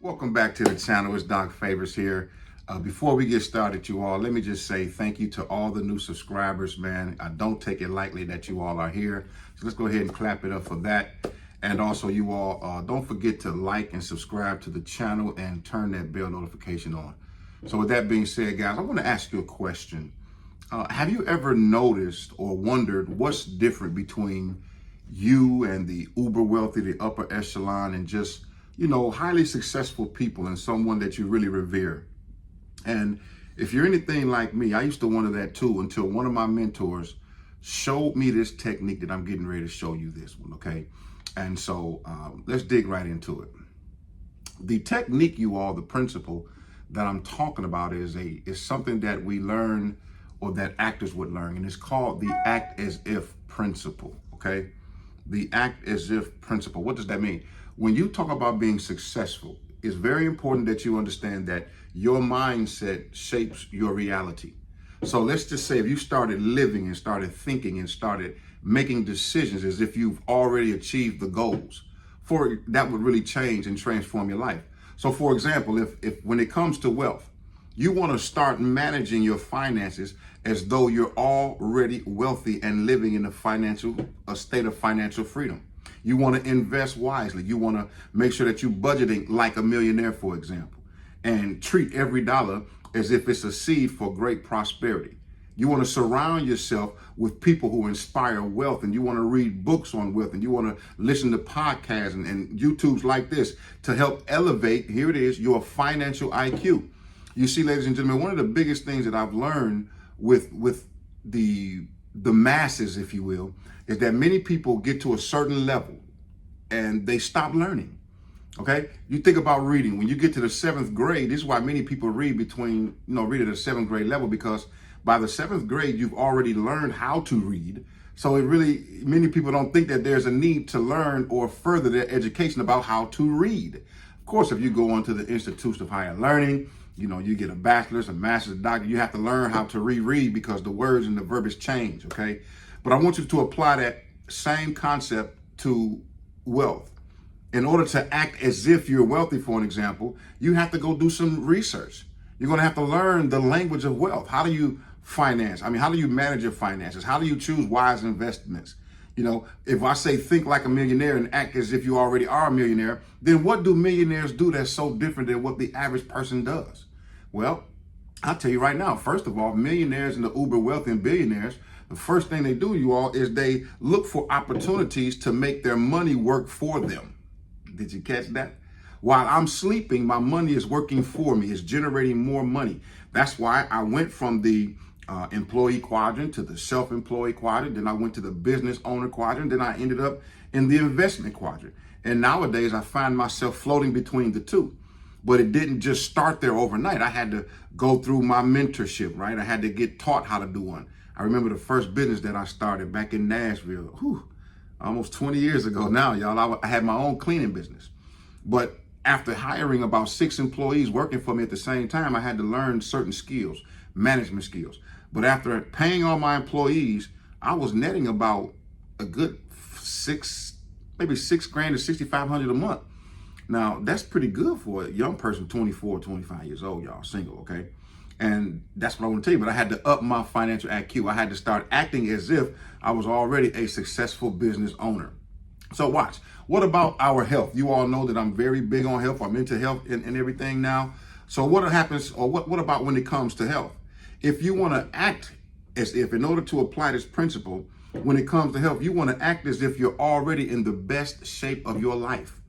Welcome back to the channel. It's Doc Favors here. Before we get started, you all, let me just say thank you to all the new subscribers, man. I don't take it lightly that you all are here. So let's go ahead and clap it up for that. And also, you all, don't forget to like and subscribe to the channel and turn that bell notification on. So with that being said, guys, I want to ask you a question. Have you ever noticed or wondered what's different between you and the uber wealthy, the upper echelon, and just highly successful people and someone that you really revere? And if you're anything like me, I used to wonder that too until one of my mentors showed me this technique that I'm getting ready to show you this one, okay? And so let's dig right into it. The technique, you all, the principle that I'm talking about is something that we learn or that actors would learn, and it's called the act as if principle, okay? The act as if principle. What does that mean? When you talk about being successful, it's very important that you understand that your mindset shapes your reality. So let's just say if you started living and started thinking and started making decisions as if you've already achieved the goals, that would really change and transform your life. So for example, if when it comes to wealth, you want to start managing your finances as though you're already wealthy and living in a state of financial freedom. You want to invest wisely. You want to make sure that you're budgeting like a millionaire, for example, and treat every dollar as if it's a seed for great prosperity. You want to surround yourself with people who inspire wealth, and you want to read books on wealth, and you want to listen to podcasts and YouTubes like this to help elevate, here it is, your financial IQ. You see, ladies and gentlemen, one of the biggest things that I've learned with the masses, if you will, is that many people get to a certain level and they stop learning. Okay, you think about reading. When you get to the 7th grade, this is why many people read read at a 7th grade level, because by the 7th grade, you've already learned how to read. So many people don't think that there's a need to learn or further their education about how to read. Of course, if you go on to the Institute of Higher Learning, you get a bachelor's, a master's, a doctorate, you have to learn how to reread because the words and the verbiage change, okay? But I want you to apply that same concept to wealth. In order to act as if you're wealthy, for an example, you have to go do some research. You're going to have to learn the language of wealth. How do you finance? How do you manage your finances? How do you choose wise investments? If I say think like a millionaire and act as if you already are a millionaire, then what do millionaires do that's so different than what the average person does? Well, I'll tell you right now, first of all, millionaires and the uber wealthy and billionaires, the first thing they do, you all, is they look for opportunities to make their money work for them. Did you catch that? While I'm sleeping, my money is working for me. It's generating more money. That's why I went from the employee quadrant to the self-employed quadrant. Then I went to the business owner quadrant. Then I ended up in the investment quadrant. And nowadays I find myself floating between the two. But it didn't just start there overnight. I had to go through my mentorship, right? I had to get taught how to do one. I remember the first business that I started back in Nashville, almost 20 years ago now, y'all. I had my own cleaning business. But after hiring about 6 employees working for me at the same time, I had to learn certain skills, management skills. But after paying all my employees, I was netting about a good maybe $6,000 to $6,500 a month. Now, that's pretty good for a young person, 24, 25 years old, y'all, single, okay? And that's what I want to tell you. But I had to up my financial IQ. I had to start acting as if I was already a successful business owner. So watch. What about our health? You all know that I'm very big on health. I'm into health and everything now. So what happens, or what about when it comes to health? If you want to act as if, in order to apply this principle, when it comes to health, you want to act as if you're already in the best shape of your life.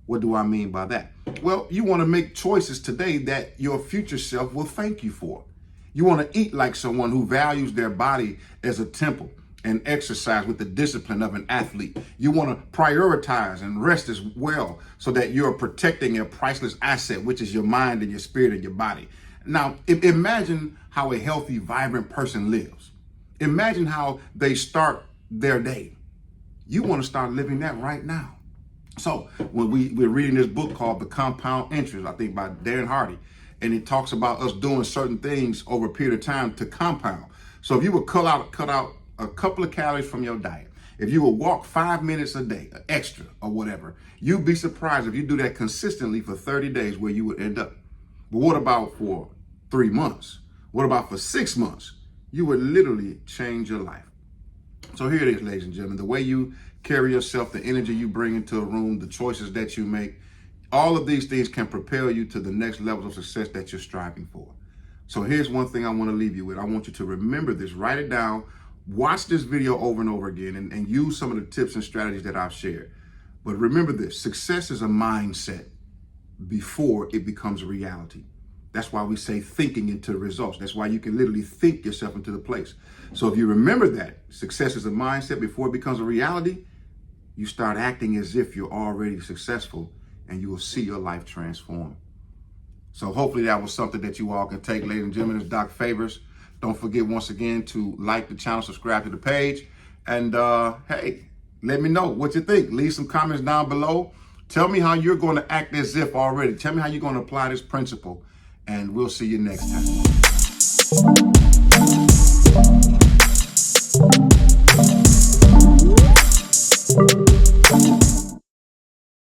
What do I mean by that? Well, you want to make choices today that your future self will thank you for. You want to eat like someone who values their body as a temple and exercise with the discipline of an athlete. You want to prioritize and rest as well so that you're protecting a priceless asset, which is your mind and your spirit and your body. Now, imagine how a healthy, vibrant person lives. Imagine how they start their day. You want to start living that right now. So when we're reading this book called The Compound Interest, I think by Darren Hardy, and it talks about us doing certain things over a period of time to compound. So if you would cut out a couple of calories from your diet, If you will walk 5 minutes a day, extra or whatever, you'd be surprised if you do that consistently for 30 days where you would end up. But what about for 3 months? What about for 6 months? You would literally change your life. So here it is, ladies and gentlemen, the way you carry yourself, the energy you bring into a room, the choices that you make, all of these things can propel you to the next levels of success that you're striving for. So here's one thing I want to leave you with. I want you to remember this, write it down, watch this video over and over again, and use some of the tips and strategies that I've shared. But remember this, success is a mindset before it becomes a reality. That's why we say thinking into results. That's why you can literally think yourself into the place. So if you remember that success is a mindset before it becomes a reality, you start acting as if you're already successful, and you will see your life transform. So hopefully that was something that you all can take. Ladies and gentlemen, it's Doc Favors. Don't forget once again to like the channel, subscribe to the page, and hey, let me know what you think. Leave some comments down below. Tell me how you're going to act as if already. Tell me how you're going to apply this principle, and we'll see you next time.